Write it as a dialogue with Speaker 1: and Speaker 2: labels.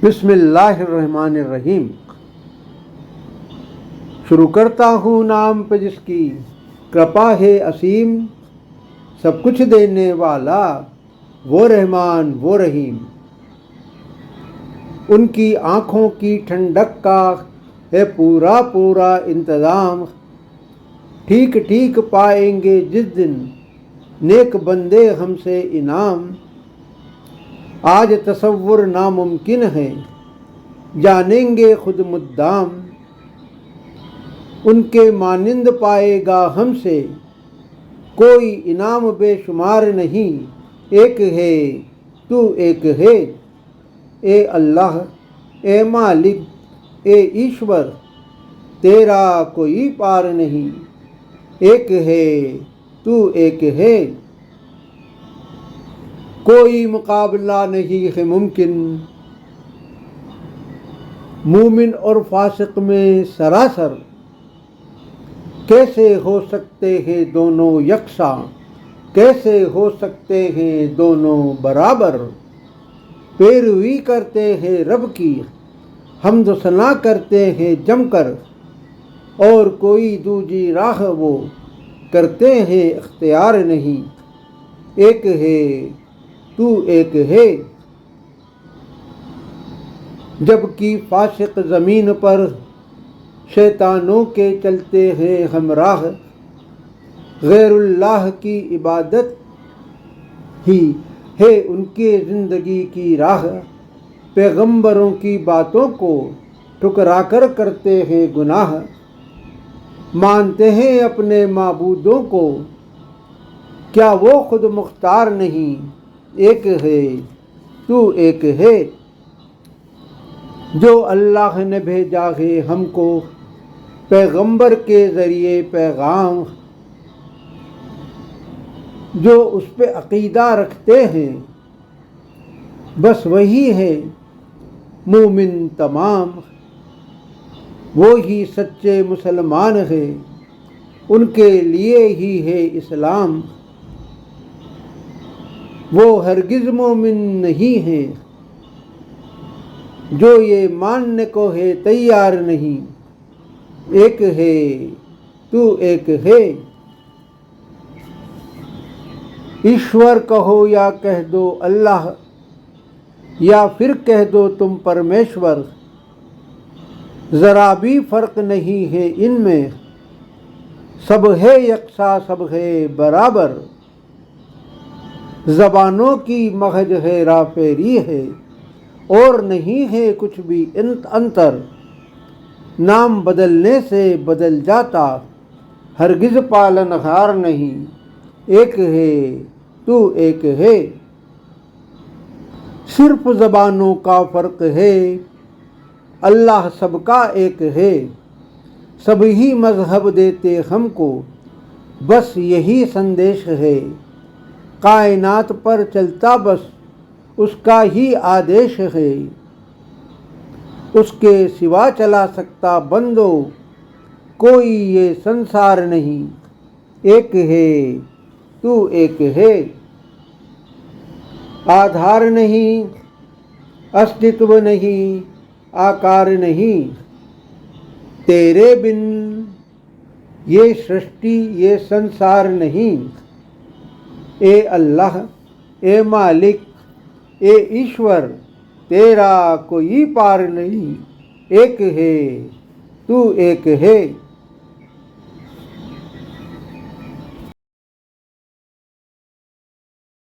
Speaker 1: بسم اللہ الرحمن الرحیم۔ شروع کرتا ہوں نام پہ جس کی کرپا ہے اسیم، سب کچھ دینے والا وہ رحمان وہ رحیم۔ ان کی آنکھوں کی ٹھنڈک کا ہے پورا پورا انتظام، ٹھیک ٹھیک پائیں گے جس دن نیک بندے ہم سے انعام۔ آج تصور ناممکن ہے جانیں گے خود مدام، ان کے مانند پائے گا ہم سے کوئی انعام بے شمار نہیں۔ ایک ہے تو ایک ہے، اے اللہ اے مالک اے ایشور، تیرا کوئی پار نہیں۔ ایک ہے تو ایک ہے، کوئی مقابلہ نہیں ہے ممکن۔ مومن اور فاسق میں سراسر کیسے ہو سکتے ہیں دونوں یکساں، کیسے ہو سکتے ہیں دونوں برابر۔ پیروی کرتے ہیں رب کی، حمد و ثنا کرتے ہیں جم کر، اور کوئی دوجی راہ وہ کرتے ہیں اختیار نہیں۔ ایک ہے تو ایک ہے، جبکہ فاسق زمین پر شیطانوں کے چلتے ہیں ہمراہ۔ غیر اللہ کی عبادت ہی ہے ان کے زندگی کی راہ، پیغمبروں کی باتوں کو ٹھکرا کر کرتے ہیں گناہ۔ مانتے ہیں اپنے معبودوں کو، کیا وہ خود مختار نہیں۔ ایک ہے تو ایک ہے، جو اللہ نے بھیجا ہے ہم کو پیغمبر کے ذریعے پیغام۔ جو اس پہ عقیدہ رکھتے ہیں بس وہی ہے مومن تمام۔ وہی سچے مسلمان ہے، ان کے لیے ہی ہے اسلام۔ وہ ہرگز مومن نہیں ہے جو یہ ماننے کو ہے تیار نہیں۔ ایک ہے تو ایک ہے، ایشور کہو یا کہہ دو اللہ، یا پھر کہہ دو تم پرمیشور۔ ذرا بھی فرق نہیں ہے ان میں، سب ہے یکساں سب ہے برابر۔ زبانوں کی محض ہیرا پھیری ہے، اور نہیں ہے کچھ بھی انتر۔ نام بدلنے سے بدل جاتا، ہرگز پالنہار نہیں۔ ایک ہے تو ایک ہے، صرف زبانوں کا فرق ہے، اللہ سب کا ایک ہے۔ سب ہی مذہب دیتے ہم کو، بس یہی سندیش ہے۔ کائنات پر چلتا بس اس کا ہی آدیش ہے، اس کے سوا چلا سکتا بندو کوئی یہ سنسار نہیں۔ ایک ہے تو ایک ہے، آدھار نہیں استتو نہیں آکار نہیں۔ تیرے بن یہ سرشٹی یہ سنسار نہیں۔ اے اللہ اے مالک اے ایشور، تیرا کوئی پار نہیں۔ ایک ہے تو ایک ہے۔